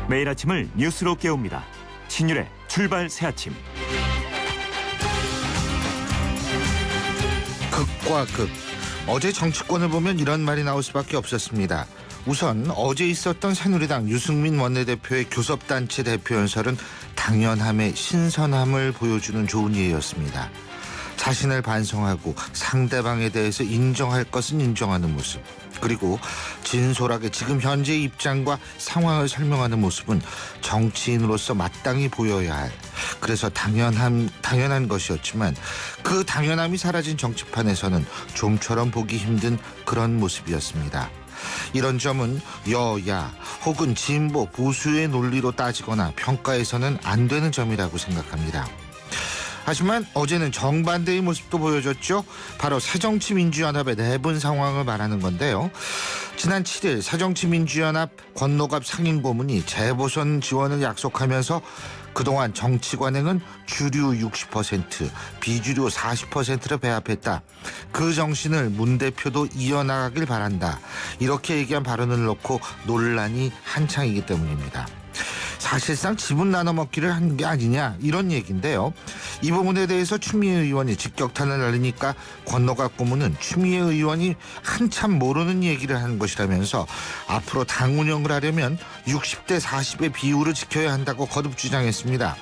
매일 아침을 뉴스로 깨웁니다. 신율의 출발 새아침. 극과 극. 어제 정치권을 보면 이런 말이 나올 수밖에 없었습니다. 우선 어제 있었던 새누리당 유승민 원내대표의 교섭단체 대표 연설은 당연함의 신선함을 보여주는 좋은 예였습니다. 자신을 반성하고 상대방에 대해서 인정할 것은 인정하는 모습, 그리고 진솔하게 지금 현재의 입장과 상황을 설명하는 모습은 정치인으로서 마땅히 보여야 할, 그래서 당연한 것이었지만 그 당연함이 사라진 정치판에서는 좀처럼 보기 힘든 그런 모습이었습니다. 이런 점은 여야 혹은 진보 보수의 논리로 따지거나 평가해서는 안 되는 점이라고 생각합니다. 하지만 어제는 정반대의 모습도 보여줬죠. 바로 새정치민주연합의 내분 상황을 말하는 건데요. 지난 7일 새정치민주연합 권노갑 상임고문이 재보선 지원을 약속하면서 그동안 정치 관행은 주류 60%, 비주류 40%를 배합했다. 그 정신을 문 대표도 이어나가길 바란다. 이렇게 얘기한 발언을 놓고 논란이 한창이기 때문입니다. 사실상 지분 나눠 먹기를 한 게 아니냐, 이런 얘기인데요. 이 부분에 대해서 추미애 의원이 직격탄을 날리니까 권노갑 고문은 추미애 의원이 한참 모르는 얘기를 한 것이라면서 앞으로 당 운영을 하려면 60대 40의 비율을 지켜야 한다고 거듭 주장했습니다.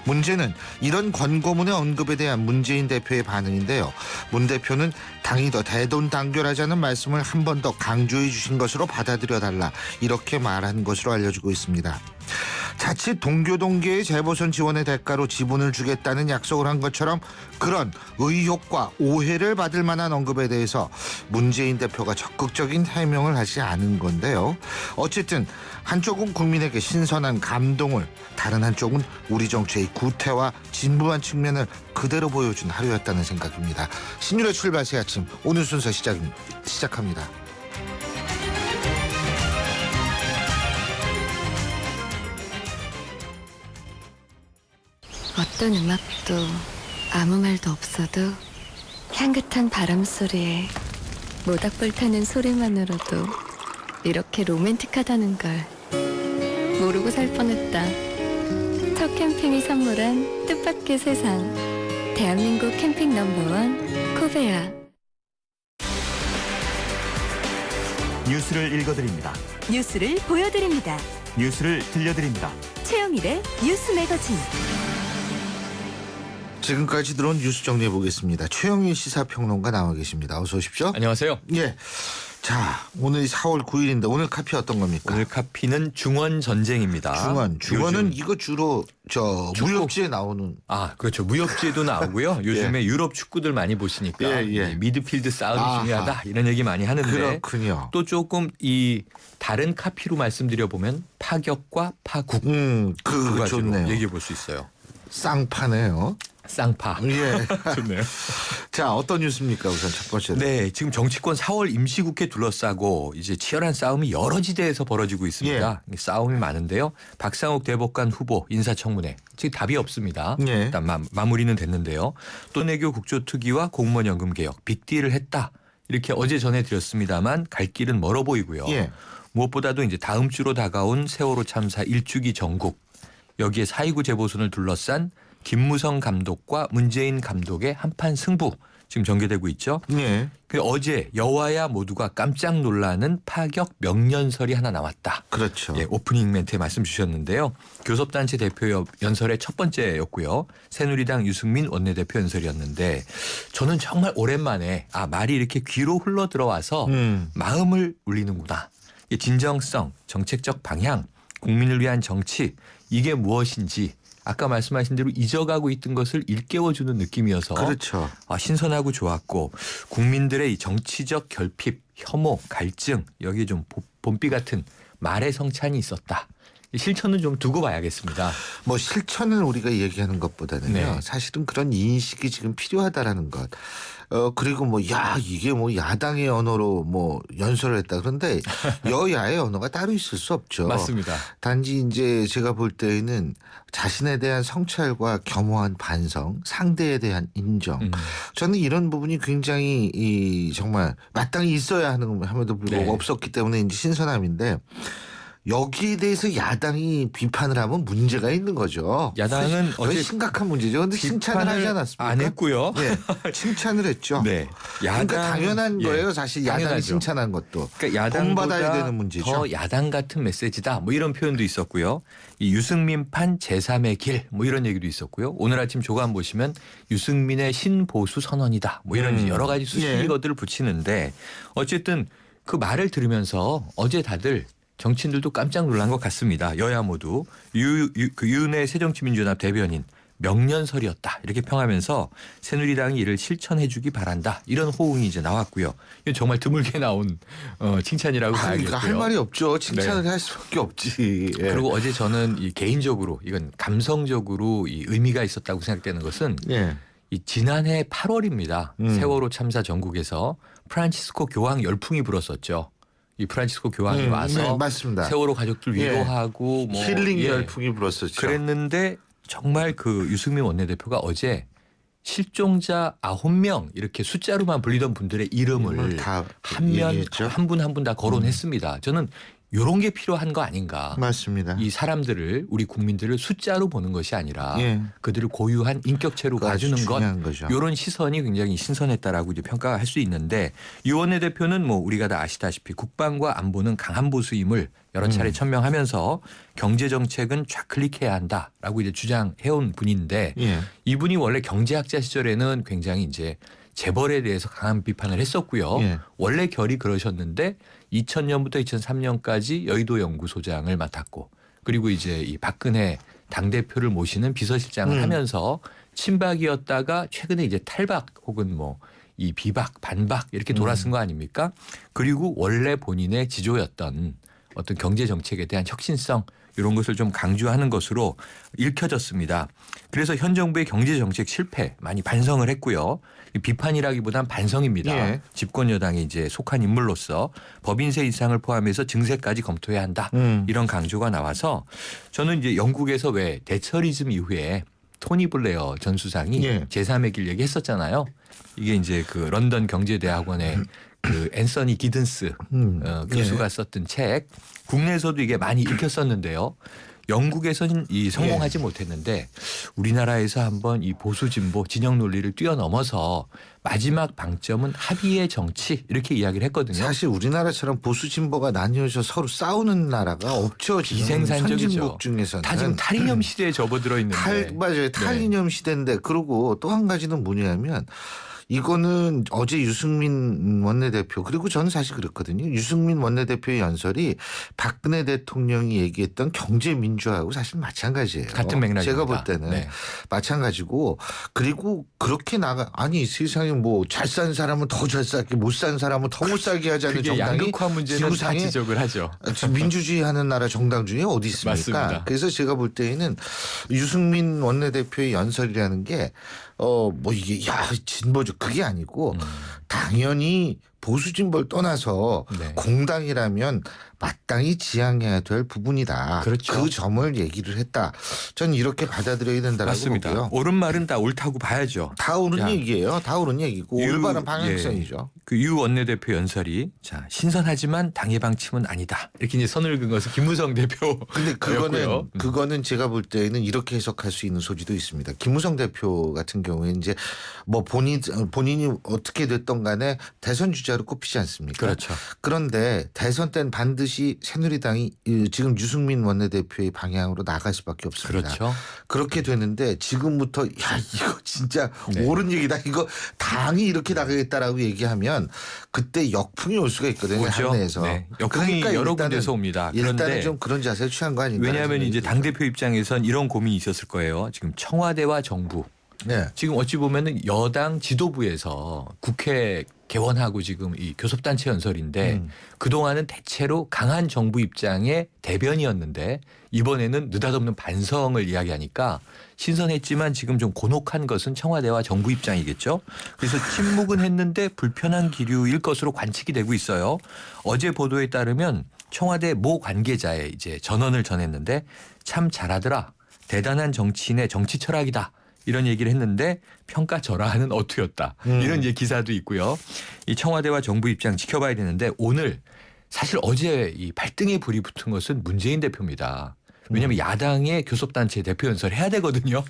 문제는 이런 권 고문의 언급에 대한 문재인 대표의 반응인데요. 문 대표는 당이 더 대동단결하자는 말씀을 한 번 더 강조해 주신 것으로 받아들여달라, 이렇게 말한 것으로 알려지고 있습니다. 자칫 동교동계의 재보선 지원의 대가로 지분을 주겠다는 약속을 한 것처럼 그런 의혹과 오해를 받을 만한 언급에 대해서 문재인 대표가 적극적인 해명을 하지 않은 건데요. 어쨌든 한쪽은 국민에게 신선한 감동을, 다른 한쪽은 우리 정치의 구태와 진부한 측면을 그대로 보여준 하루였다는 생각입니다. 신율의 출발 새 아침, 오늘 순서 시작합니다. 어떤 음악도 아무 말도 없어도 향긋한 바람 소리에 모닥불 타는 소리만으로도 이렇게 로맨틱하다는 걸 모르고 살 뻔했다. 첫 캠핑이 선물한 뜻밖의 세상. 대한민국 캠핑 넘버원 코베아. 뉴스를 읽어드립니다. 뉴스를 보여드립니다. 뉴스를 들려드립니다. 최영일의 뉴스 매거진. 지금까지 들어온 뉴스 정리해 보겠습니다. 최영일 시사평론가 나와 계십니다. 어서 오십시오. 안녕하세요. 예. 자, 오늘 4월 9일인데 오늘 카피 어떤 겁니까? 오늘 카피는 중원 전쟁입니다. 중원은 요즘 이거 주로 축구. 무협지에 나오는. 그렇죠. 무협지에도 나오고요. 요즘에 유럽 축구들 많이 보시니까 예. 미드필드 싸움이 아하. 중요하다, 이런 얘기 많이 하는데, 그렇군요. 또 조금 이 다른 카피로 말씀드려 보면 파격과 파국, 두 그거 가지로 좋네요. 얘기해 볼 수 있어요. 쌍파네요. 쌍파. 예. 좋네요. 자, 어떤 뉴스입니까? 우선 첫 번째로. 네, 지금 정치권 4월 임시국회 둘러싸고 이제 치열한 싸움이 여러 지대에서 벌어지고 있습니다. 싸움이 많은데요. 박상욱 대법관 후보 인사청문회, 지금 답이 없습니다. 예. 일단 마무리는 됐는데요. 또 내교 국조특위와 공무원 연금 개혁 빅딜을 했다, 이렇게 어제 전해드렸습니다만 갈 길은 멀어 보이고요. 예. 무엇보다도 이제 다음 주로 다가온 세월호 참사 1주기 정국, 여기에 4.29 재보선을 둘러싼 김무성 감독과 문재인 감독의 한판 승부 지금 전개되고 있죠. 예. 어제 여와야 모두가 깜짝 놀라는 파격 명연설이 하나 나왔다. 그렇죠. 예, 오프닝 멘트에 말씀 주셨는데요. 교섭단체 대표 연설의 첫 번째였고요. 새누리당 유승민 원내대표 연설이었는데, 저는 정말 오랜만에 말이 이렇게 귀로 흘러 들어와서 마음을 울리는구나. 진정성, 정책적 방향, 국민을 위한 정치, 이게 무엇인지 아까 말씀하신 대로 잊어가고 있던 것을 일깨워주는 느낌이어서 그렇죠. 신선하고 좋았고, 국민들의 이 정치적 결핍, 혐오, 갈증, 여기에 좀 봄비 같은 말의 성찬이 있었다. 실천은 좀 두고 봐야겠습니다. 뭐 실천을 우리가 얘기하는 것보다는요. 네. 사실은 그런 인식이 지금 필요하다라는 것. 그리고 이게 야당의 언어로 연설을 했다. 그런데 여야의 언어가 따로 있을 수 없죠. 맞습니다. 단지 이제 제가 볼 때에는 자신에 대한 성찰과 겸허한 반성, 상대에 대한 인정. 저는 이런 부분이 굉장히 정말 마땅히 있어야 함에도 불구하고 네. 없었기 때문에 이제 신선함인데, 여기에 대해서 야당이 비판을 하면 문제가 있는 거죠. 야당은 거의 어제 심각한 문제죠. 그런데 칭찬을 하지 않았습니까? 안 했고요. 네, 칭찬을 했죠. 네. 그러니까 당연한 예, 거예요. 사실 야당이 당연하죠. 칭찬한 것도. 그러니까 본받아야 야당보다 되는 문제죠. 더 야당 같은 메시지다. 뭐 이런 표현도 있었고요. 이 유승민판 제3의 길 뭐 이런 얘기도 있었고요. 오늘 아침 조간 보시면 유승민의 신보수 선언이다. 뭐 이런 여러 가지 수식어들을 붙이는데 어쨌든 그 말을 들으면서 어제 다들 정치인들도 깜짝 놀란 것 같습니다. 여야 모두 그 유은혜 새정치민주연합 대변인 명년설이었다 이렇게 평하면서 새누리당이 이를 실천해 주기 바란다 이런 호응이 이제 나왔고요. 이건 정말 드물게 나온 칭찬이라고 봐야겠고요. 그러니까 할 말이 없죠. 칭찬을 할 수밖에 없지. 예. 그리고 어제 저는 이 개인적으로 이건 감성적으로 이 의미가 있었다고 생각되는 것은 예. 이 지난해 8월입니다. 세월호 참사 전국에서 프란치스코 교황 열풍이 불었었죠. 이 프란치스코 교황이 와서 네, 맞습니다. 세월호 가족들 예. 위로하고 뭐 힐링 예. 열풍이 불었었죠. 그랬는데 정말 그 유승민 원내대표가 어제 실종자 9명 이렇게 숫자로만 불리던 분들의 이름을 다 한 분 한 분 다 거론했습니다. 저는 이런 게 필요한 거 아닌가. 맞습니다. 이 사람들을 우리 국민들을 숫자로 보는 것이 아니라 예. 그들을 고유한 인격체로 그거 아주 봐주는 것 중요한 거죠. 이런 시선이 굉장히 신선했다라고 이제 평가할 수 있는데 유 원내대표는 뭐 우리가 다 아시다시피 국방과 안보는 강한 보수임을 여러 차례 천명하면서 경제 정책은 좌클릭해야 한다라고 이제 주장해온 분인데 예. 이분이 원래 경제학자 시절에는 굉장히 이제 재벌에 대해서 강한 비판을 했었고요. 예. 원래 결이 그러셨는데 2000년부터 2003년까지 여의도 연구소장을 맡았고 그리고 이제 이 박근혜 당대표를 모시는 비서실장을 하면서 친박이었다가 최근에 이제 탈박 혹은 뭐 이 비박 반박 이렇게 돌아선 거 아닙니까? 그리고 원래 본인의 지조였던 어떤 경제 정책에 대한 혁신성 이런 것을 좀 강조하는 것으로 읽혀졌습니다. 그래서 현 정부의 경제 정책 실패 많이 반성을 했고요. 비판이라기보단 반성입니다. 예. 집권 여당에 이제 속한 인물로서 법인세 인상을 포함해서 증세까지 검토해야 한다. 이런 강조가 나와서 저는 이제 영국에서 왜 대처리즘 이후에 토니 블레어 전 수상이 예. 제3의 길 얘기했었잖아요. 이게 이제 그 런던 경제대학원의 그 앤서니 기든스 교수가 썼던 책 국내에서도 이게 많이 읽혔었는데요. 영국에서는 이 성공하지 못했는데 우리나라에서 한번 이 보수 진보 진영 논리를 뛰어넘어서 마지막 방점은 합의의 정치 이렇게 이야기를 했거든요. 사실 우리나라처럼 보수 진보가 나뉘어서 서로 싸우는 나라가 없죠. 지금 비생산적이죠. 선진국 중에서는 다 지금 탈이념 시대에 접어들어 있는데. 맞아요. 탈이념 시대인데 그리고 또 한 가지는 뭐냐면 이거는 어제 유승민 원내대표 그리고 저는 사실 그렇거든요. 유승민 원내대표의 연설이 박근혜 대통령이 얘기했던 경제민주화하고 사실 마찬가지예요. 같은 맥락입니다. 제가 볼 때는 네. 마찬가지고 그리고 그렇게 아니 세상에 뭐 잘 산 사람은 더 잘 살게 못 산 사람은 더 못 살게 하자는 그게 정당이 양극화 문제는 다 지구상에 지적을 하죠. 민주주의하는 나라 정당 중에 어디 있습니까? 맞습니다. 그래서 제가 볼 때에는 유승민 원내대표의 연설이라는 게 뭐 이게 야 진보죠 그게 아니고 당연히 보수 진보를 떠나서 네. 공당이라면 마땅히 지향해야 될 부분이다. 그렇죠. 그 점을 얘기를 했다. 전 이렇게 받아들여야 된다라고 맞습니다. 보고요. 옳은 말은 다 옳다고 봐야죠. 다 옳은 야. 얘기예요. 다 옳은 얘기고 올바른 방향성이죠. 그 유 원내대표 연설이 자 신선하지만 당의 방침은 아니다. 이렇게 이제 선을 그은 것은 김무성 대표. 근데 그거는 제가 볼 때는 이렇게 해석할 수 있는 소지도 있습니다. 김무성 대표 같은 경우에 이제 뭐 본인이 어떻게 됐던 간에 대선 주자로 꼽히지 않습니까? 그렇죠. 그런데 대선 때는 반드시 새누리당이 지금 유승민 원내대표의 방향으로 나갈 수밖에 없습니다. 그렇죠. 그렇게 되는데 지금부터 야 이거 진짜 네. 옳은 얘기다. 이거 당이 이렇게 나가겠다라고 얘기하면 그때 역풍이 올 수가 있거든요. 오죠. 당내에서. 네. 역풍이 여러 군데서 옵니다. 일단은 그런데 좀 그런 자세를 취한 거 아닌가. 왜냐하면 이제 당대표 입장에선 이런 고민이 있었을 거예요. 지금 청와대와 정부. 네. 지금 어찌 보면은 여당 지도부에서 국회 개원하고 지금 이 교섭단체 연설인데 그동안은 대체로 강한 정부 입장의 대변이었는데 이번에는 느닷없는 반성을 이야기하니까 신선했지만 지금 좀 곤혹한 것은 청와대와 정부 입장이겠죠. 그래서 침묵은 했는데 불편한 기류일 것으로 관측이 되고 있어요. 어제 보도에 따르면 청와대 모 관계자의 이제 전언을 전했는데 참 잘하더라. 대단한 정치인의 정치 철학이다. 이런 얘기를 했는데 평가절하하는 어투였다. 이런 이제 기사도 있고요. 이 청와대와 정부 입장 지켜봐야 되는데 오늘 사실 어제 이 발등에 불이 붙은 것은 문재인 대표입니다. 왜냐하면 야당의 교섭단체 대표 연설을 해야 되거든요.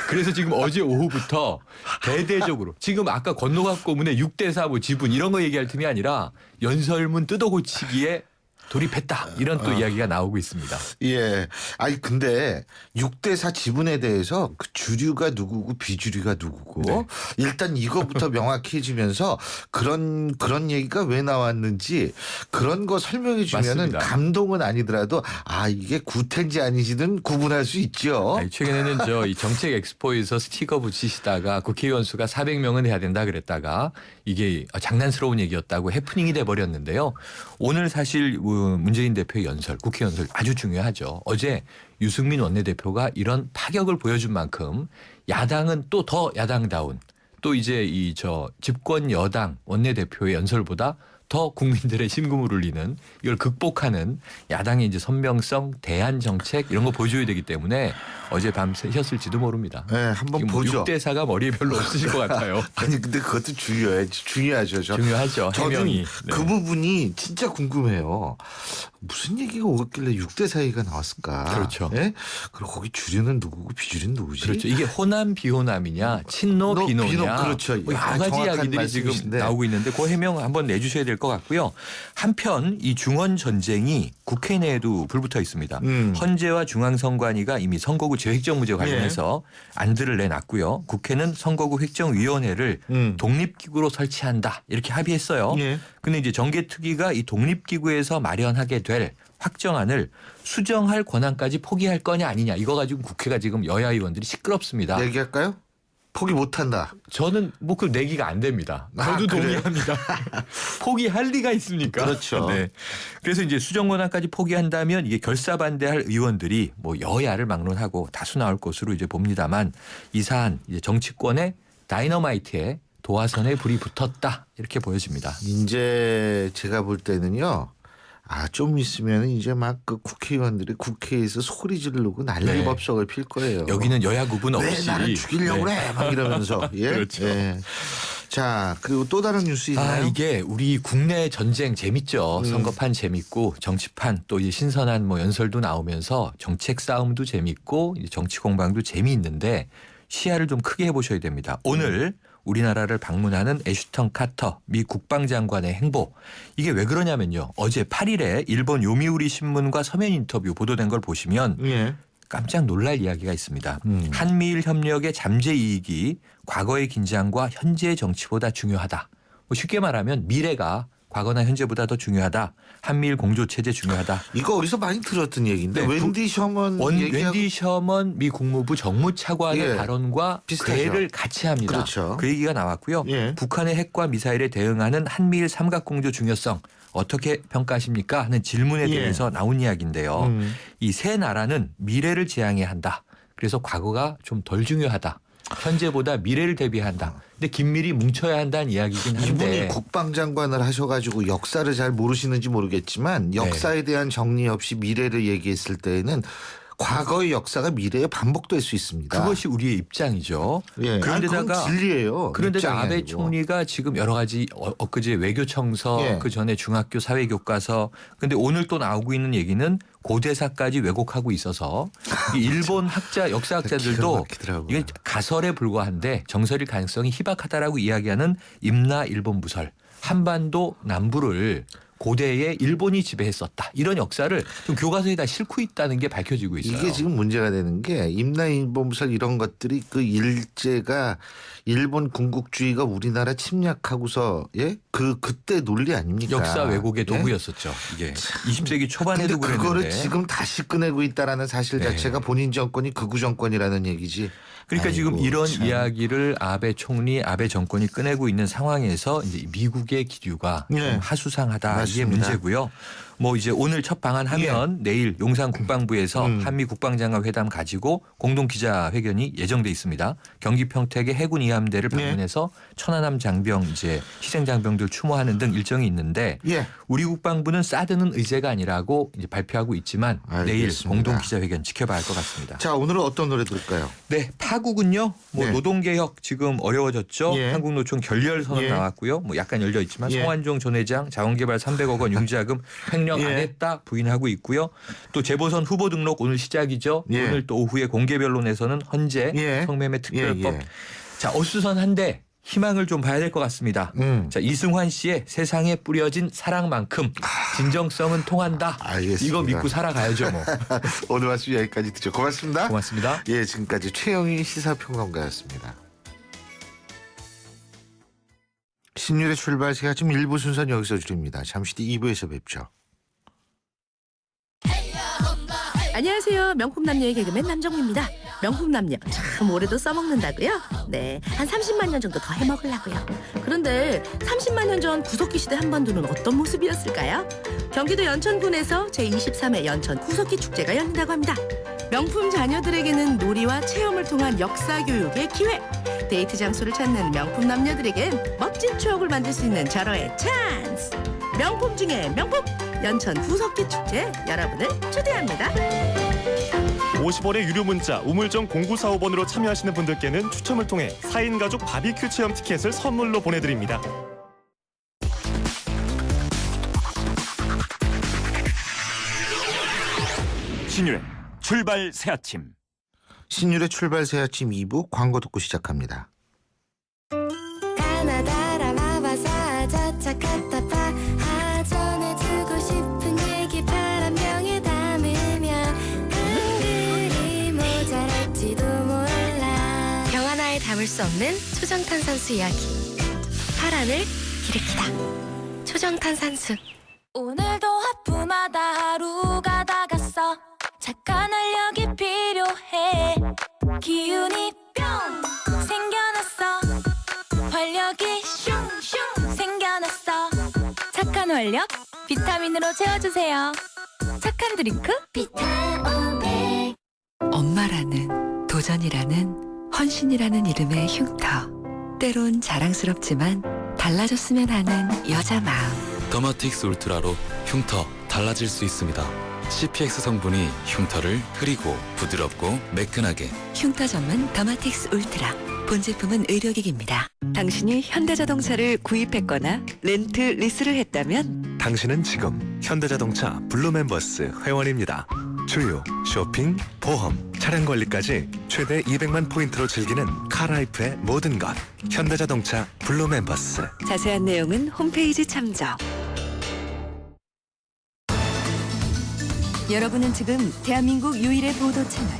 그래서 지금 어제 오후부터 대대적으로 지금 아까 건너갑고문에 6대4 뭐 지분 이런 거 얘기할 틈이 아니라 연설문 뜯어고치기에 돌입했다. 이런 또 이야기가 나오고 있습니다. 예. 아니 근데 6대4 지분에 대해서 그 주류가 누구고 비주류가 누구고 네. 일단 이거부터 명확해지면서 그런 얘기가 왜 나왔는지 그런 거 설명해 주면은 맞습니다. 감동은 아니더라도 아 이게 구태인지 아닌지는 구분할 수 있죠. 아니, 최근에는 저 이 정책 엑스포에서 스티커 붙이시다가 국회의원 수가 400명은 해야 된다 그랬다가 이게 장난스러운 얘기였다고 해프닝이 돼 버렸는데요. 오늘 사실 문재인 대표의 연설, 국회 연설 아주 중요하죠. 어제 유승민 원내대표가 이런 파격을 보여준 만큼 야당은 또 더 야당다운 또 이제 이 집권 여당 원내대표의 연설보다 더 국민들의 심금을 울리는 이걸 극복하는 야당의 이제 선명성, 대안 정책 이런 거 보여줘야 되기 때문에 어제 밤새 쉬었을지도 모릅니다. 네, 한번 보죠. 6대4가 머리에 별로 없으실 것 같아요. 아니 근데 그것도 중요하죠. 중요하죠. 저도 해명이. 그 부분이 진짜 궁금해요. 무슨 얘기가 오길래 6대4가 나왔을까? 그렇죠. 예? 그리고 거기 주류는 누구고 비주류는 누구지? 그렇죠. 이게 호남 비호남이냐, 친노 비노냐, 그렇죠. 뭐 여러 가지 정확한 이야기들이 지금 말씀이신데. 나오고 있는데 그 해명 한번 내주셔야 될 것 같고요. 한편 이 중원 전쟁이 국회 내에도 불붙어 있습니다. 헌재와 중앙선관위가 이미 선거구 재획정 문제 관련해서 안들을 내놨고요. 국회는 선거구 획정위원회를 독립기구로 설치한다 이렇게 합의했어요. 예. 근데 이제 정개특위가 이 독립기구에서 마련하게 될 확정안을 수정할 권한까지 포기할 거냐 아니냐 이거 가지고 국회가 지금 여야 의원들이 시끄럽습니다. 얘기할까요? 포기 못한다. 저는 뭐 그 내기가 안 됩니다. 아, 저도 그래요? 동의합니다. 포기할 리가 있습니까? 그렇죠. 네. 그래서 이제 수정 권한까지 포기한다면 이게 결사 반대할 의원들이 뭐 여야를 막론하고 다수 나올 것으로 이제 봅니다만 이 사안 이제 정치권의 다이너마이트에 도화선에 불이 붙었다 이렇게 보여집니다. 이제 제가 볼 때는요. 좀 있으면 이제 막 그 국회의원들이 국회에서 소리 지르고 난리법석을 필 거예요. 여기는 여야 구분 왜 없이 나를 죽이려고 네. 그래? 막 이러면서. 예? 그렇죠. 예. 자, 그리고 또 다른 뉴스 있나요? 이게 우리 국내 전쟁 재밌죠. 선거판 재밌고 정치판 또 이제 신선한 뭐 연설도 나오면서 정책 싸움도 재밌고 이제 정치 공방도 재미있는데 시야를 좀 크게 해보셔야 됩니다. 오늘 우리나라를 방문하는 애슈턴 카터 미 국방장관의 행보. 이게 왜 그러냐면요. 어제 8일에 일본 요미우리 신문과 서면 인터뷰 보도된 걸 보시면 예. 깜짝 놀랄 이야기가 있습니다. 한미일 협력의 잠재 이익이 과거의 긴장과 현재의 정치보다 중요하다. 뭐 쉽게 말하면 미래가 과거나 현재보다 더 중요하다. 한미일 공조체제 중요하다. 이거 어디서 많이 들었던 얘기인데 네, 웬디 셔먼 얘기하고 웬디 셔먼 미 국무부 정무차관의 예, 발언과 비슷하죠. 괴를 같이 합니다. 그렇죠. 그 얘기가 나왔고요. 예. 북한의 핵과 미사일에 대응하는 한미일 삼각공조 중요성 어떻게 평가하십니까? 하는 질문에 예. 대해서 나온 이야기인데요. 이 세 나라는 미래를 지향해야 한다. 그래서 과거가 좀 덜 중요하다. 현재보다 미래를 대비한다. 근데 긴밀히 뭉쳐야 한다는 이야기긴 한데. 이분이 국방장관을 하셔가지고 역사를 잘 모르시는지 모르겠지만 역사에 대한 정리 없이 미래를 얘기했을 때에는 과거의 역사가 미래에 반복될 수 있습니다. 그것이 우리의 입장이죠. 예. 그런데다가 그건 진리예요. 그런데 입장이 아베 아니고. 총리가 지금 여러 가지 엊그제 외교청서 예. 그 전에 중학교 사회교과서 근데 오늘 또 나오고 있는 얘기는 고대사까지 왜곡하고 있어서 이 일본 학자 역사학자들도 기가 막히더라고요. 이게 가설에 불과한데 정설일 가능성이 희박하다라고 이야기하는 임나 일본 부설 한반도 남부를 고대에 일본이 지배했었다. 이런 역사를 좀 교과서에 다 싣고 있다는 게 밝혀지고 있어요. 이게 지금 문제가 되는 게 임나일본설 이런 것들이 그 일제가 일본 군국주의가 우리나라 침략하고서 그때 논리 아닙니까? 역사 왜곡의 예? 도구였었죠. 이게 20세기 초반에도 근데 그거를 그랬는데. 지금 다시 꺼내고 있다라는 사실 네. 자체가 본인 정권이 극우 정권이라는 얘기지. 그러니까 지금 아이고, 이런 참. 이야기를 아베 총리, 아베 정권이 꺼내고 있는 상황에서 이제 미국의 기류가 네. 좀 하수상하다 이게 맞습니다. 문제고요. 뭐 이제 오늘 첫 방한하면 내일 용산 국방부에서 한미 국방장관 회담 가지고 공동 기자회견이 예정돼 있습니다. 경기 평택의 해군 이함대를 방문해서 천안함 장병 이제 희생 장병들 추모하는 등 일정이 있는데 예. 우리 국방부는 사드는 의제가 아니라고 이제 발표하고 있지만 내일 알겠습니다. 공동 기자회견 지켜봐야 할 것 같습니다. 자, 오늘은 어떤 노래 들을까요? 네, 타국은요. 뭐 네. 노동개혁 지금 어려워졌죠. 예. 한국노총 결렬 선언 예. 나왔고요. 뭐 약간 열려 있지만 예. 성완종 전 회장 자원개발 300억 원 융자금 횡령 안 예. 했다 부인하고 있고요. 또 재보선 후보 등록 오늘 시작이죠. 예. 오늘 또 오후에 공개 변론에서는 헌재 예. 성매매 특별법. 예. 자, 어수선한데 희망을 좀 봐야 될 것 같습니다. 자, 이승환 씨의 세상에 뿌려진 사랑만큼 진정성은 통한다. 알겠습니다. 이거 믿고 살아가야죠, 뭐. 오늘 말씀 여기까지 듣죠. 고맙습니다. 고맙습니다. 예, 지금까지 최영희 시사평론가였습니다. 신율의 출발 시가 지금 1부 순서는 여기서 줄입니다. 잠시 뒤 2부에서 뵙죠. 안녕하세요. 명품남녀의 개그맨 남정미입니다. 명품남녀 참 오래도 써먹는다고요? 네, 한 30만 년 정도 더 해먹으려고요. 그런데 30만 년 전 구석기 시대 한반도는 어떤 모습이었을까요? 경기도 연천군에서 제23회 연천 구석기 축제가 열린다고 합니다. 명품 자녀들에게는 놀이와 체험을 통한 역사 교육의 기회. 데이트 장소를 찾는 명품 남녀들에겐 멋진 추억을 만들 수 있는 절호의 찬스. 명품 중에 명품 연천 구석기 축제 여러분을 초대합니다. 50원의 유료 문자 우물정 0945번으로 참여하시는 분들께는 추첨을 통해 4인 가족 바비큐 체험 티켓을 선물로 보내드립니다. 신율의 출발 새아침. 신율의 출발 새 아침 2부 광고 듣고 시작합니다. 가나다라 마바사 자차카타파 전해주고 싶은 얘기 바람병에 담으면 한글이 모자랄지도 몰라. 병 하나에 담을 수 없는 초정탄산수 이야기. 파란을 일으키다. 초정탄산수. 오늘도 하품하다 하루가 다 갔어. 착한 활력이 필요해. 기운이 뿅 생겨났어. 활력이 슝슝 생겨났어. 착한 활력 비타민으로 채워주세요. 착한 드링크 비타오백. 엄마라는, 도전이라는, 헌신이라는 이름의 흉터. 때론 자랑스럽지만 달라졌으면 하는 여자 마음. 더마틱스 울트라로 흉터 달라질 수 있습니다. CPX 성분이 흉터를 흐리고 부드럽고 매끈하게. 흉터 전문 더마틱스 울트라. 본 제품은 의료기기입니다. 당신이 현대자동차를 구입했거나 렌트, 리스를 했다면 당신은 지금 현대자동차 블루멤버스 회원입니다. 주유, 쇼핑, 보험, 차량 관리까지 최대 200만 포인트로 즐기는 카라이프의 모든 것. 현대자동차 블루멤버스. 자세한 내용은 홈페이지 참조. 여러분은 지금 대한민국 유일의 보도 채널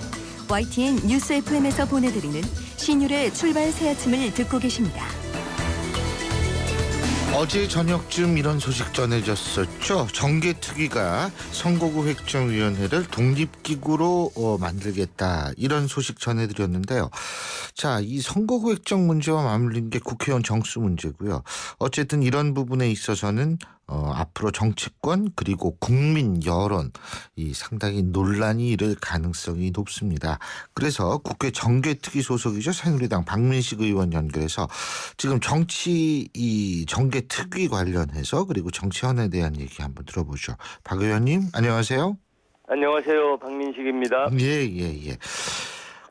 YTN 뉴스 FM에서 보내드리는 신율의 출발 새 아침을 듣고 계십니다. 어제 저녁쯤 이런 소식 전해졌었죠. 정개특위가 선거구 획정위원회를 독립기구로 만들겠다, 이런 소식 전해드렸는데요. 자, 이 선거구 획정 문제와 맞물린 게 국회의원 정수 문제고요. 어쨌든 이런 부분에 있어서는 앞으로 정치권 그리고 국민 여론, 이 상당히 논란이 일을 가능성이 높습니다. 그래서 국회 정개특위 소속이죠. 새누리당 박민식 의원 연결해서 지금 이 정개특위 관련해서 그리고 정치현에 대한 얘기 한번 들어보죠. 박 의원님 안녕하세요. 안녕하세요. 박민식입니다. 예.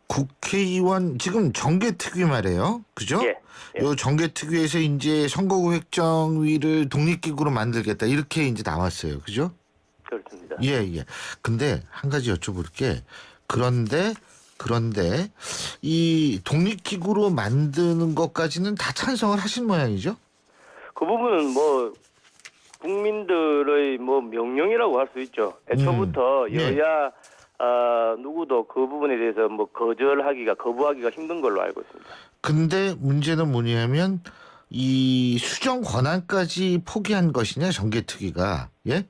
국회의원 지금 정개특위 말이에요. 그죠? 예. 요 정개특위에서 이제 선거구 획정위를 독립기구로 만들겠다, 이렇게 이제 나왔어요. 그죠? 그렇습니다. 예. 근데 한 가지 여쭤볼 게, 그런데 이 독립기구로 만드는 것까지는 다 찬성을 하신 모양이죠? 그 부분은 뭐 국민들의 뭐 명령이라고 할 수 있죠. 애초부터 네. 여야 누구도 그 부분에 대해서 뭐 거부하기가 힘든 걸로 알고 있습니다. 근데 문제는 뭐냐면 이 수정 권한까지 포기한 것이냐, 정개특위가. 예?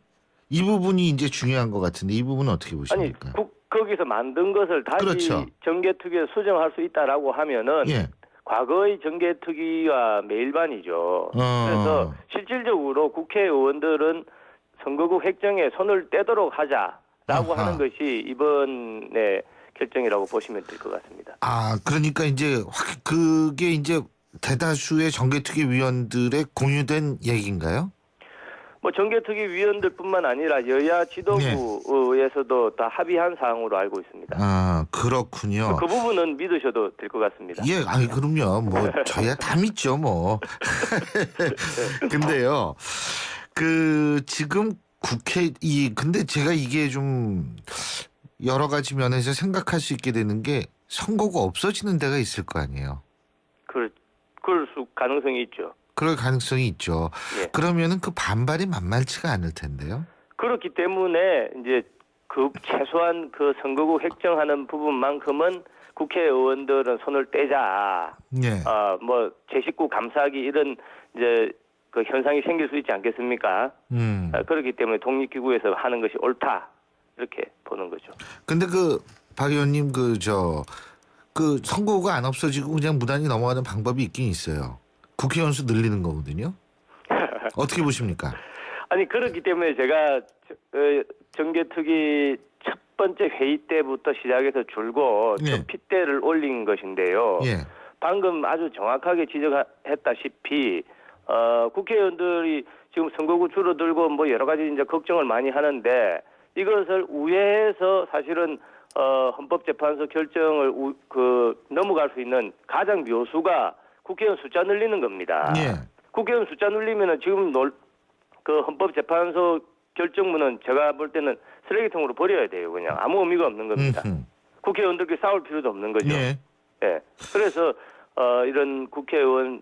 이 부분이 이제 중요한 것 같은데, 이 부분은 어떻게 아니, 보십니까? 거기서 만든 것을 다시 그렇죠. 정개특위에 수정할 수 있다라고 하면은 예. 과거의 정개특위와 매일반이죠. 그래서 실질적으로 국회의원들은 선거구 획정에 손을 떼도록 하자라고 아하. 하는 것이 이번에 결정이라고 보시면 될 것 같습니다. 아, 그러니까 이제 그게 이제 대다수의 정개특위 위원들의 공유된 얘기인가요? 뭐 정개특위 위원들뿐만 아니라 여야 지도부에서도 다 합의한 사항으로 알고 있습니다. 아, 그렇군요. 그 부분은 믿으셔도 될 것 같습니다. 예, 아니 그럼요. 뭐 저야 다 믿죠, 뭐. 근데요. 그 지금 근데 제가 이게 좀 여러 가지 면에서 생각할 수 있게 되는 게 선거가 없어지는 데가 있을 거 아니에요. 그럴 가능성이 있죠. 그럴 가능성이 있죠. 예. 그러면은 그 반발이 만만치가 않을 텐데요. 그렇기 때문에 이제 그 최소한 그 선거구 획정하는 부분만큼은 국회의원들은 손을 떼자. 예. 뭐 제 식구 감싸기 이런 이제 그 현상이 생길 수 있지 않겠습니까? 그렇기 때문에 독립기구에서 하는 것이 옳다 이렇게 보는 거죠. 근데 박 의원님 그 선거구가 안 없어지고 그냥 무단히 넘어가는 방법이 있긴 있어요. 국회의원 수 늘리는 거거든요. 어떻게 보십니까? 아니 그렇기 때문에 제가 정개특위 첫 번째 회의 때부터 시작해서 줄곧 예. 핏대를 올린 것인데요. 예. 방금 아주 정확하게 지적했다시피 국회의원들이 지금 선거구 줄어들고 뭐 여러 가지 이제 걱정을 많이 하는데 이것을 우회해서 사실은 헌법재판소 결정을 넘어갈 수 있는 가장 묘수가 국회의원 숫자 늘리는 겁니다. 예. 국회의원 숫자 늘리면은 지금 그 헌법재판소 결정문은 제가 볼 때는 쓰레기통으로 버려야 돼요. 그냥 아무 의미가 없는 겁니다. 국회의원들끼리 싸울 필요도 없는 거죠. 예. 예. 그래서 이런 국회의원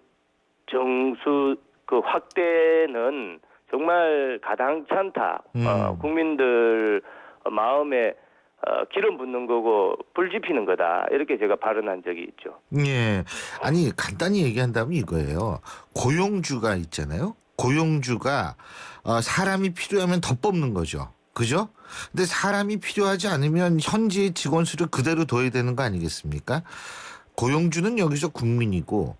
정수 그 확대는 정말 가당찮다. 국민들 마음에 기름 붓는 거고 불 지피는 거다. 이렇게 제가 발언한 적이 있죠. 예. 아니 간단히 얘기한다면 이거예요. 고용주가 있잖아요. 고용주가 사람이 필요하면 더 뽑는 거죠. 그죠? 근데 사람이 필요하지 않으면 현지의 직원 수를 그대로 둬야 되는 거 아니겠습니까? 고용주는 여기서 국민이고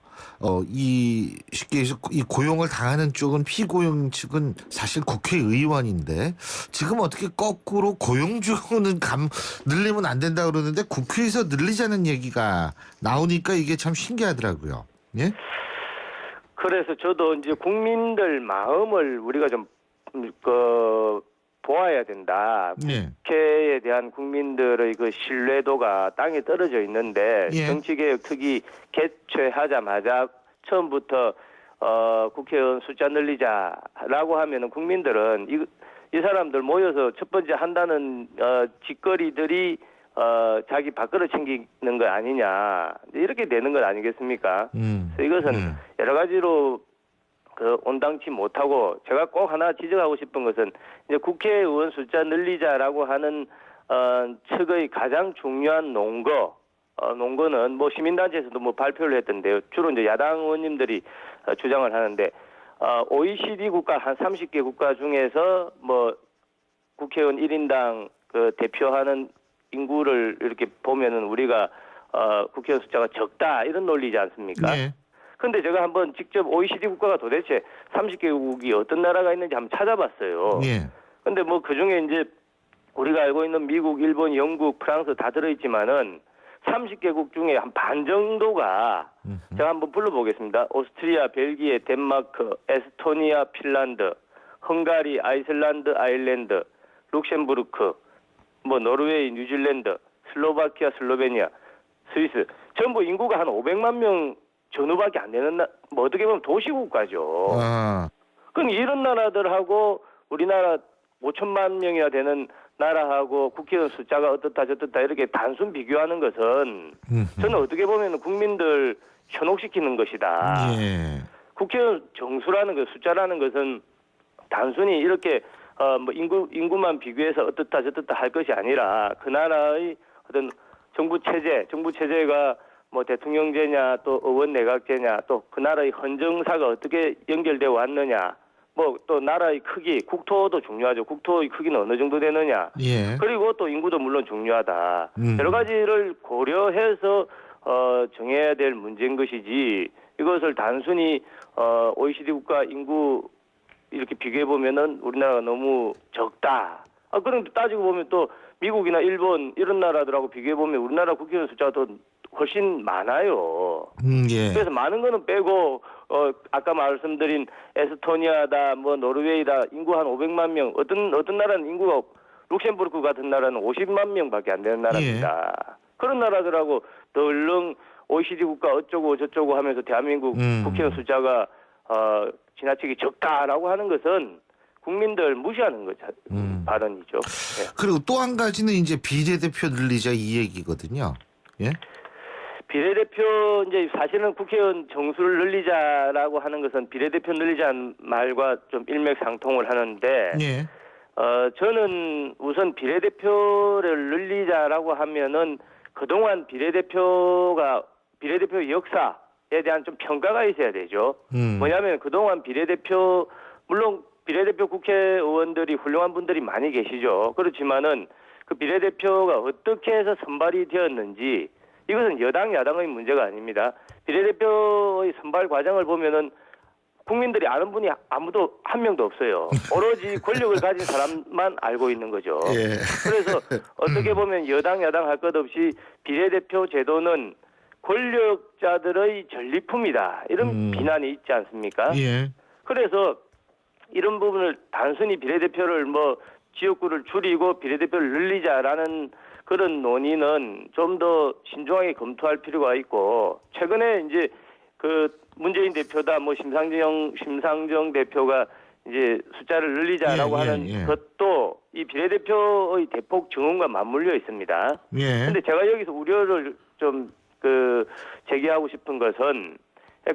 쉽게 해서 이 고용을 당하는 쪽은 피고용 측은 사실 국회의원인데 지금 어떻게 거꾸로 고용주는 늘리면 안 된다 그러는데 국회에서 늘리자는 얘기가 나오니까 이게 참 신기하더라고요. 예? 그래서 저도 이제 국민들 마음을 우리가 좀 보아야 된다. 예. 국회에 대한 국민들의 그 신뢰도가 땅에 떨어져 있는데 예. 정치개혁특위 개최하자마자 처음부터 국회의원 숫자 늘리자라고 하면은 국민들은 이 사람들 모여서 첫 번째 한다는 짓거리들이 자기 밥그릇 챙기는 거 아니냐 이렇게 되는 것 아니겠습니까? 그래서 이것은 여러 가지로 온당치 못하고 제가 꼭 하나 지적하고 싶은 것은 이제 국회의원 숫자 늘리자라고 하는 측의 가장 중요한 논거는 뭐 시민단체에서도 뭐 발표를 했던데요. 주로 이제 야당 의원님들이 주장을 하는데 OECD 국가 한 30개 국가 중에서 뭐 국회의원 1인당 그 대표하는 인구를 이렇게 보면은 우리가 국회의원 숫자가 적다 이런 논리지 않습니까? 예. 근데 제가 한번 직접 OECD 국가가 도대체 30개국이 어떤 나라가 있는지 한번 찾아봤어요. 예. 근데 뭐 그중에 이제 우리가 알고 있는 미국, 일본, 영국, 프랑스 다 들어있지만은 30개국 중에 한 반 정도가 제가 한번 불러보겠습니다. 오스트리아, 벨기에, 덴마크, 에스토니아, 핀란드, 헝가리, 아이슬란드, 아일랜드, 룩셈부르크, 뭐 노르웨이, 뉴질랜드, 슬로바키아, 슬로베니아, 스위스 전부 인구가 한 500만 명 전후밖에 안 되는 뭐 어떻게 보면 도시국가죠. 그럼 이런 나라들하고 우리나라 5천만 명이나 되는 나라하고 국회의원 숫자가 어떻다 저떻다 이렇게 단순 비교하는 것은 저는 어떻게 보면 국민들 현혹시키는 것이다. 예. 국회의원 정수라는 것, 숫자라는 것은 단순히 이렇게 뭐 인구만 비교해서 어떻다 저떻다 할 것이 아니라 그 나라의 어떤 정부 체제가 뭐 대통령제냐 또 의원 내각제냐 또 그 나라의 헌정사가 어떻게 연결되어 왔느냐 뭐 또 나라의 크기 국토도 중요하죠. 국토의 크기는 어느 정도 되느냐. 예. 그리고 또 인구도 물론 중요하다. 여러 가지를 고려해서 정해야 될 문제인 것이지 이것을 단순히 OECD 국가 인구 이렇게 비교해 보면은 우리나라가 너무 적다. 그런데 따지고 보면 또 미국이나 일본 이런 나라들하고 비교해 보면 우리나라 국회의원 숫자가 더 훨씬 많아요. 예. 그래서 많은 거는 빼고 아까 말씀드린 에스토니아다 뭐 노르웨이다 인구 한 500만 명 어떤 나라는 인구가 룩셈부르크 같은 나라는 50만 명밖에 안 되는 나라입니다. 그런 나라들하고 덜렁 OECD 국가 어쩌고 저쩌고 하면서 대한민국 국회의원 숫자가 지나치게 적다라고 하는 것은 국민들 무시하는 것 발언이죠. 네. 그리고 또 한 가지는 이제 비례대표 늘리자 이 얘기거든요. 예? 비례대표 이제 사실은 국회의원 정수를 늘리자라고 하는 것은 비례대표 늘리자는 말과 좀 일맥상통을 하는데 예. 저는 우선 비례대표를 늘리자라고 하면은 그동안 비례대표 역사에 대한 좀 평가가 있어야 되죠. 뭐냐면 그동안 비례대표 물론 비례대표 국회의원들이 훌륭한 분들이 많이 계시죠. 그렇지만은 그 비례대표가 어떻게 해서 선발이 되었는지 이것은 여당 야당의 문제가 아닙니다. 비례대표의 선발 과정을 보면은 국민들이 아는 분이 아무도 한 명도 없어요. 오로지 권력을 가진 사람만 알고 있는 거죠. 예. 그래서 어떻게 보면 여당 야당 할 것 없이 비례대표 제도는 권력자들의 전리품이다. 이런 비난이 있지 않습니까? 예. 그래서 이런 부분을 단순히 비례대표를 뭐 지역구를 줄이고 비례대표를 늘리자라는 그런 논의는 좀 더 신중하게 검토할 필요가 있고 최근에 이제 그 문재인 대표다 뭐 심상정 대표가 이제 숫자를 늘리자라고 하는 것도 이 비례대표의 대폭 증원과 맞물려 있습니다. 그런데 제가 여기서 우려를 좀 제기하고 싶은 것은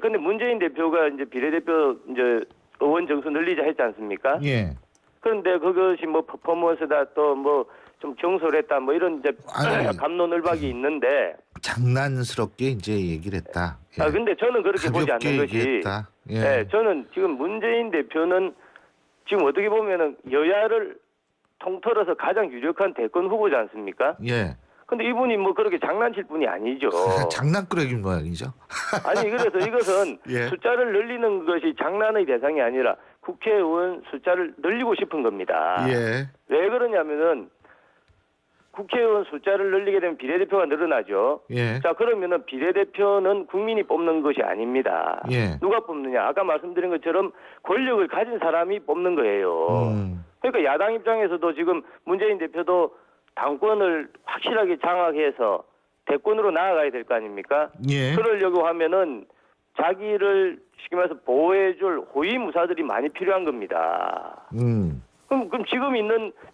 근데 문재인 대표가 이제 비례대표 이제 의원 정수 늘리자 했지 않습니까? 예. 그런데 그것이 뭐 퍼포먼스다 또 뭐 좀 경솔했다 뭐 이런 이제 갑론을박이 있는데 장난스럽게 이제 얘기를 했다. 예. 근데 저는 그렇게 보지 않는 것이 얘기했다. 예. 네, 저는 지금 문재인 대표는 지금 어떻게 보면은 여야를 통틀어서 가장 유력한 대권 후보지 않습니까? 예. 근데 이분이 뭐 그렇게 장난칠 분이 아니죠. 장난꾸러기인 모양이죠. 아니 그래서 이것은 예. 숫자를 늘리는 것이 장난의 대상이 아니라 국회의원 숫자를 늘리고 싶은 겁니다. 예. 왜 그러냐면은 국회의원 숫자를 늘리게 되면 비례대표가 늘어나죠. 예. 자 그러면은 비례대표는 국민이 뽑는 것이 아닙니다. 예. 누가 뽑느냐? 아까 말씀드린 것처럼 권력을 가진 사람이 뽑는 거예요. 그러니까 야당 입장에서도 지금 문재인 대표도 당권을 확실하게 장악해서 대권으로 나아가야 될 거 아닙니까? 예. 그러려고 하면은 자기를 쉽게 말해서 보호해줄 호위무사들이 많이 필요한 겁니다. 그럼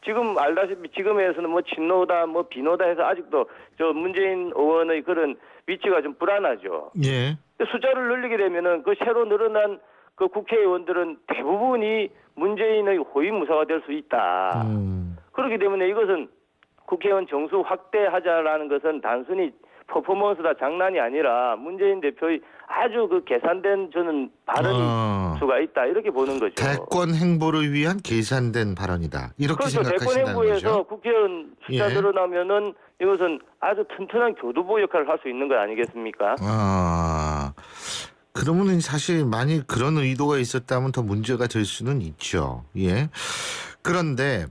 지금 알다시피 지금에서는 뭐 친노다 뭐 비노다 해서 아직도 저 문재인 의원의 그런 위치가 좀 불안하죠. 예. 숫자를 늘리게 되면은 그 새로 늘어난 그 국회의원들은 대부분이 문재인의 호위무사가 될 수 있다. 그렇기 때문에 이것은 국회의원 정수 확대하자라는 것은 단순히 퍼포먼스다 장난이 아니라 문재인 대표의 아주 그 계산된 저는 발언일 수가 있다 이렇게 보는 거죠. 대권 행보를 위한 계산된 발언이다. 이렇게 그렇죠. 대권 생각하신다는 행보에서 거죠. 국회의원 숫자 예. 늘어나면은 이것은 아주 튼튼한 교두보 역할을 할 수 있는 거 아니겠습니까? 그러면은 사실 만약 그런 의도가 있었다면 더 문제가 될 수는 있죠. 예. 그런데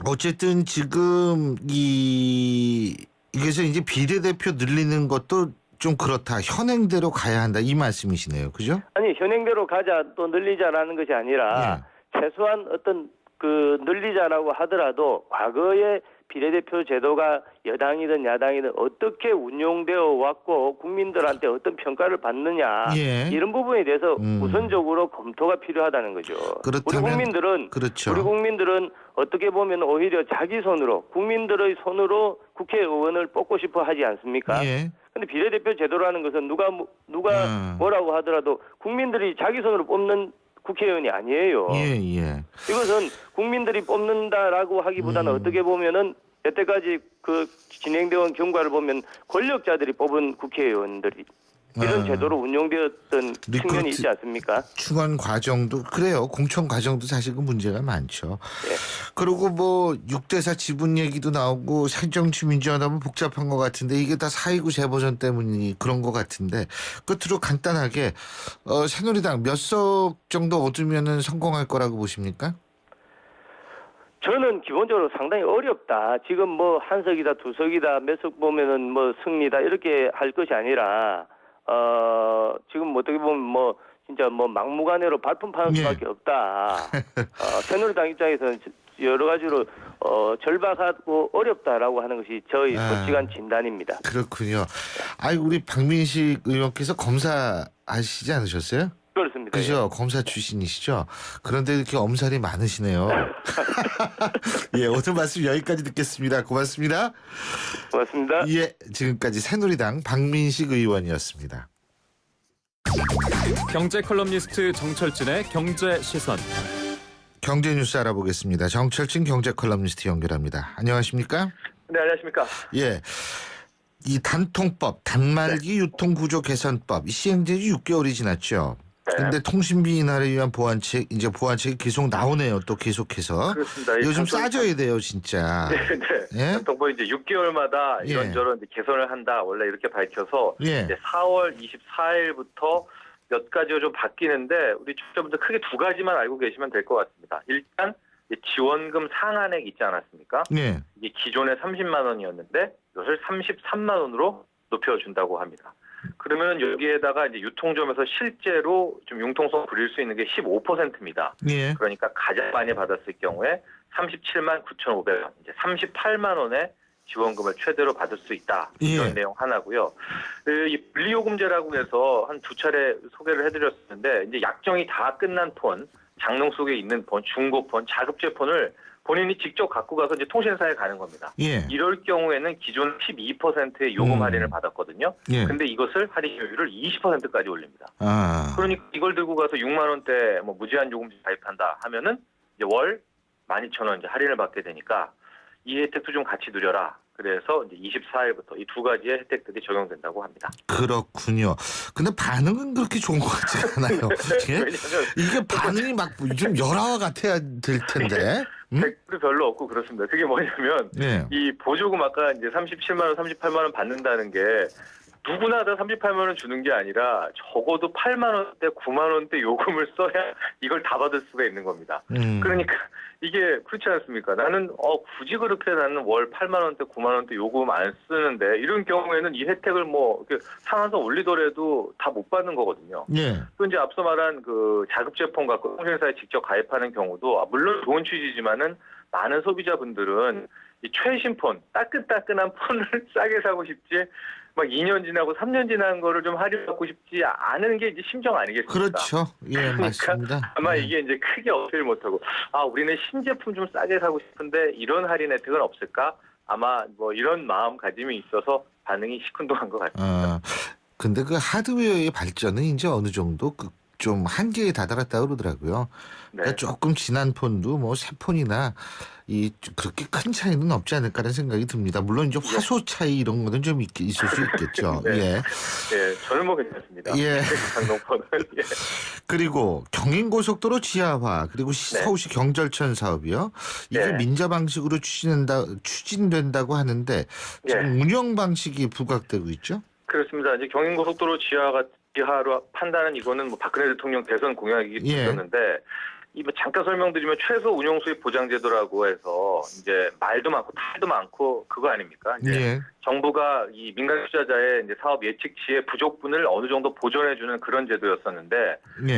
어쨌든 지금 이게서 이제 비례대표 늘리는 것도 좀 그렇다. 현행대로 가야 한다. 이 말씀이시네요. 그죠? 아니 현행대로 가자 또 늘리자라는 것이 아니라 최소한 어떤 그 늘리자라고 하더라도 과거에 비례대표 제도가 여당이든 야당이든 어떻게 운용되어 왔고 국민들한테 어떤 평가를 받느냐 이런 부분에 대해서 우선적으로 검토가 필요하다는 거죠. 그렇다면, 우리 국민들은 어떻게 보면 오히려 자기 손으로 국민들의 손으로 국회의원을 뽑고 싶어 하지 않습니까? 근데 비례대표 제도라는 것은 누가 뭐라고 하더라도 국민들이 자기 손으로 뽑는 국회의원이 아니에요. 이것은 국민들이 뽑는다라고 하기보다는 어떻게 보면은 여태까지 그 진행되어 온 경과를 보면 권력자들이 뽑은 국회의원들이 이런 제도로 운영되었던 측면이 있지 않습니까? 충원 과정도 그래요. 공천 과정도 사실 그 문제가 많죠. 그리고 뭐 6대4 지분 얘기도 나오고 새정치민주연합은 복잡한 것 같은데 이게 다 4.29 재보선 때문이 그런 것 같은데 끝으로 간단하게 새누리당 몇 석 정도 얻으면은 성공할 거라고 보십니까? 저는 기본적으로 상당히 어렵다. 지금 뭐 한 석이다, 두 석이다, 몇 석 보면은 뭐 승리다 이렇게 할 것이 아니라 지금 어떻게 보면 뭐 진짜 뭐 막무가내로 발품파는 예. 수밖에 없다. 새누리당 입장에서는 여러 가지로 절박하고 어렵다라고 하는 것이 저희 솔직한 진단입니다. 그렇군요. 아이 우리 박민식 의원께서 검사하시지 않으셨어요? 그렇습니다. 그죠? 검사 출신이시죠? 그런데 이렇게 엄살이 많으시네요. 예, 오늘 말씀 여기까지 듣겠습니다. 고맙습니다. 고맙습니다. 예, 지금까지 새누리당 박민식 의원이었습니다. 경제 컬럼니스트 정철진의 경제 시선. 경제 뉴스 알아보겠습니다. 정철진 경제 컬럼니스트 연결합니다. 안녕하십니까? 네, 안녕하십니까? 예. 이 단통법, 단말기 유통구조 개선법, 이 시행되지 6개월이 지났죠. 근데 통신비 인하를 위한 보완책이 계속 나오네요. 또 계속해서. 그렇습니다. 이거 좀 싸줘야 돼요, 진짜. 네. 예? 단통법이 이제 6개월마다 이런저런 이제 개선을 한다. 원래 이렇게 밝혀서 예. 이제 4월 24일부터 몇 가지가 좀 바뀌는데 우리 청취자분들 크게 두 가지만 알고 계시면 될 것 같습니다. 일단 지원금 상한액 있지 않았습니까? 예. 이게 기존에 30만 원이었는데 이것을 33만 원으로 높여준다고 합니다. 그러면 여기에다가 이제 유통점에서 실제로 좀 융통성 부릴 수 있는 게 15%입니다. 예. 그러니까 가장 많이 받았을 경우에 37만 9,500원, 이제 38만 원의 지원금을 최대로 받을 수 있다. 이런 예. 내용 하나고요. 이 분리요금제라고 해서 한 두 차례 소개를 해드렸었는데 이제 약정이 다 끝난 폰, 장롱 속에 있는 폰, 중고폰, 자급제 폰을 본인이 직접 갖고 가서 이제 통신사에 가는 겁니다. 예. 이럴 경우에는 기존 12%의 요금 할인을 받았거든요. 예. 근데 이것을 할인율을 20%까지 올립니다. 아. 그러니까 이걸 들고 가서 6만 원대 뭐 무제한 요금제 가입한다 하면은 이제 월 12,000원 이제 할인을 받게 되니까 이 혜택도 좀 같이 누려라. 그래서 이제 24일부터 이 두 가지의 혜택들이 적용된다고 합니다. 그렇군요. 근데 반응은 그렇게 좋은 것 같지 않아요. 예? 왜냐하면 이게 반응이 막 좀 열화 같아야 될 텐데. 댓글이 별로 없고 그렇습니다. 그게 뭐냐면 예. 이 보조금 아까 이제 37만 원, 38만 원 받는다는 게 누구나 다 38만 원 주는 게 아니라 적어도 8만 원대, 9만 원대 요금을 써야 이걸 다 받을 수가 있는 겁니다. 그러니까 이게 그렇지 않습니까? 나는 굳이 그렇게 나는 월 8만 원대, 9만 원대 요금 안 쓰는데 이런 경우에는 이 혜택을 뭐 이렇게 상한선 올리더라도 다 못 받는 거거든요. 예. 또 이제 앞서 말한 그 자급제폰 갖고 통신사에 직접 가입하는 경우도 물론 좋은 취지지만은 많은 소비자분들은 이 최신 폰, 따끈따끈한 폰을 싸게 사고 싶지 막 2년 지나고 3년 지난 거를 좀 할인받고 싶지 않은 게 이제 심정 아니겠습니까? 그렇죠. 예, 그러니까 맞습니다. 아마 예. 이게 이제 크게 어필 못하고 우리는 신제품 좀 싸게 사고 싶은데 이런 할인 혜택은 없을까? 아마 뭐 이런 마음가짐이 있어서 반응이 시큰둥한 것 같습니다. 근데 그 하드웨어의 발전은 이제 어느 정도 좀 한계에 다다랐다 그러더라고요. 그러니까 조금 지난 폰도 뭐 새 폰이나 그렇게 큰 차이는 없지 않을까라는 생각이 듭니다. 물론 이제 화소 차이 이런 거는 좀 있을 수 있겠죠. 네. 예. 예, 저는 뭐 괜찮습니다. 예. 장롱폰은. 예. 그리고 경인고속도로 지하화 그리고 서울시 경절천 사업이요. 이게 민자 방식으로 추진된다고 하는데 지금 운영 방식이 부각되고 있죠. 그렇습니다. 이제 경인고속도로 지하로 판단은 이거는 뭐 박근혜 대통령 대선 공약이기 때문인데 뭐 잠깐 설명드리면 최소 운영 수익 보장 제도라고 해서 이제 말도 많고 탈도 많고 그거 아닙니까? 이제 정부가 이 민간 투자자의 이제 사업 예측 시의 부족분을 어느 정도 보존해주는 그런 제도였었는데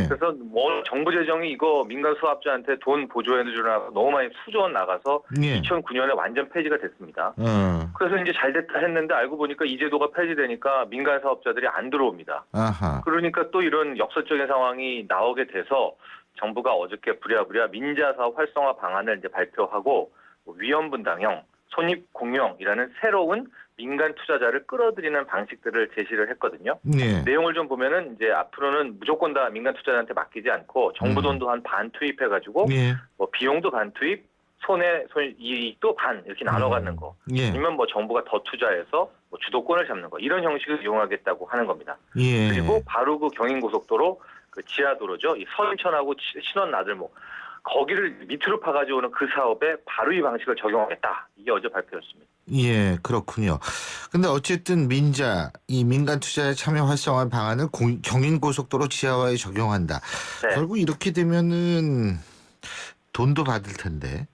그래서 뭐 정부 재정이 이거 민간 수합자한테 돈 보조해주라고 너무 많이 수조 원 나가서 2009년에 완전 폐지가 됐습니다. 그래서 이제 잘 됐다 했는데 알고 보니까 이 제도가 폐지되니까 민간 사업자들이 안 들어옵니다. 아하. 그러니까 또 이런 역설적인 상황이 나오게 돼서 정부가 어저께 부랴부랴 민자 사업 활성화 방안을 이제 발표하고 위험분담형, 손익공유형이라는 새로운 민간 투자자를 끌어들이는 방식들을 제시를 했거든요. 내용을 좀 보면은 이제 앞으로는 무조건 다 민간 투자자한테 맡기지 않고 정부 돈도 한 반 투입해가지고 뭐 비용도 반 투입, 손이익도 반 이렇게 나눠 갖는 거. 아니면 뭐 정부가 더 투자해서 뭐 주도권을 잡는 거 이런 형식을 이용하겠다고 하는 겁니다. 그리고 바로 그 경인고속도로 그 지하도로죠. 이 서인천하고 신원 나들목 거기를 밑으로 파가지고 오는 그 사업에 바로 이 방식을 적용하겠다. 이게 어제 발표였습니다. 예, 그렇군요. 근데 어쨌든 이 민간 투자의 참여 활성화 방안을 경인고속도로 지하화에 적용한다. 결국 이렇게 되면은 돈도 받을 텐데.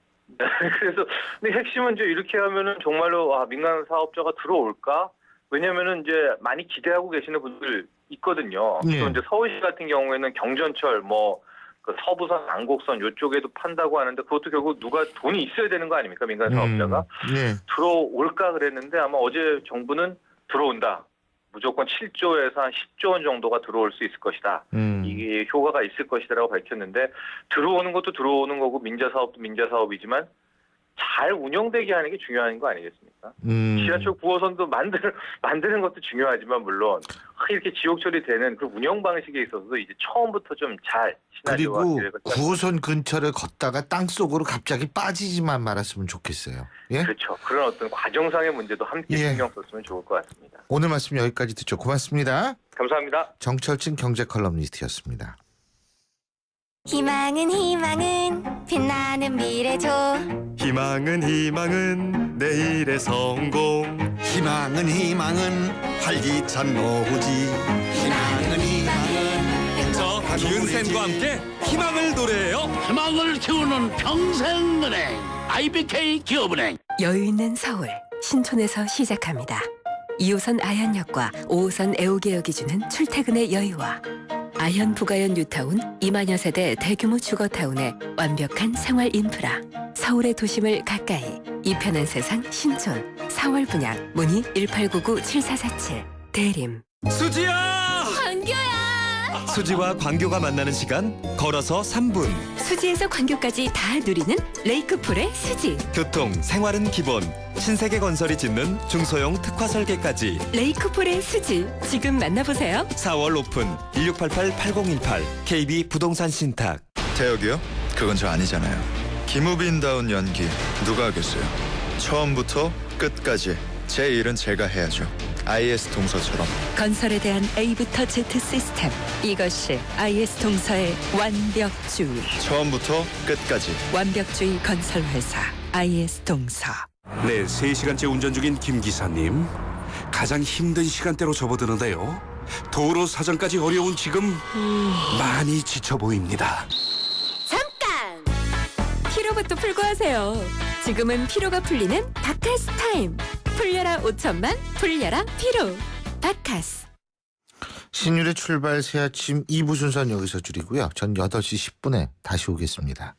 그래서 근데 핵심은 이제 이렇게 하면은 정말로 민간 사업자가 들어올까? 왜냐면은 이제 많이 기대하고 계시는 분들 있거든요. 예. 또 이제 서울시 같은 경우에는 경전철 그 서부선, 안곡선 이쪽에도 판다고 하는데 그것도 결국 누가 돈이 있어야 되는 거 아닙니까? 민간 사업자가 네. 들어올까 그랬는데 아마 어제 정부는 들어온다. 무조건 7조에서 한 10조 원 정도가 들어올 수 있을 것이다. 이게 효과가 있을 것이다라고 밝혔는데 들어오는 것도 들어오는 거고 민자 사업도 민자 사업이지만 잘 운영되게 하는 게 중요한 거 아니겠습니까? 지하철 9호선도 만드는 것도 중요하지만 물론 이렇게 지옥 처리되는 그 운영 방식에 있어서도 이제 처음부터 좀 잘 그리고 9호선 근처를 걷다가 땅 속으로 갑자기 빠지지만 말았으면 좋겠어요. 예? 그렇죠. 그런 어떤 과정상의 문제도 함께 신경 썼으면 좋을 것 같습니다. 오늘 말씀 여기까지 듣죠. 고맙습니다. 감사합니다. 정철진 경제 컬럼니스트였습니다. 희망은 빛나는 미래죠. 희망은 내일의 성공. 희망은 활기찬 노후지. 희망은 저 기은쌤과 함께 희망을 노래해요. 희망을 키우는 평생은행 IBK 기업은행. 여유 있는 서울 신촌에서 시작합니다. 2호선 아현역과 5호선 애호개역이 주는 출퇴근의 여유와 아현 부가현 뉴타운 2만여 세대 대규모 주거타운의 완벽한 생활 인프라. 서울의 도심을 가까이 이편한 세상 신촌 4월 분양 문의 1899-7447 대림. 수지야! 광교야. 수지와 광교가 만나는 시간 걸어서 3분. 수지에서 광교까지 다 누리는 레이크풀의 수지. 교통, 생활은 기본. 신세계 건설이 짓는 중소형 특화 설계까지. 레이크풀의 수지. 지금 만나보세요. 4월 오픈 1688-8018 KB 부동산 신탁. 태혁이요? 그건 저 아니잖아요. 김우빈다운 연기 누가 하겠어요? 처음부터 끝까지 제 일은 제가 해야죠. IS 동서처럼. 건설에 대한 A부터 Z 시스템. 이것이 IS 동서의 완벽주의. 처음부터 끝까지. 완벽주의 건설회사 IS 동서. 네, 3시간째 운전 중인 김 기사님. 가장 힘든 시간대로 접어드는데요. 도로 사정까지 어려운 지금 많이 지쳐 보입니다. 잠깐. 피로부터 풀고 하세요. 지금은 피로가 풀리는 바카스 타임. 풀려라 5천만, 풀려라 피로. 바카스. 신율의 출발 새 아침 2부 순서는 여기서 줄이고요. 전 8시 10분에 다시 오겠습니다.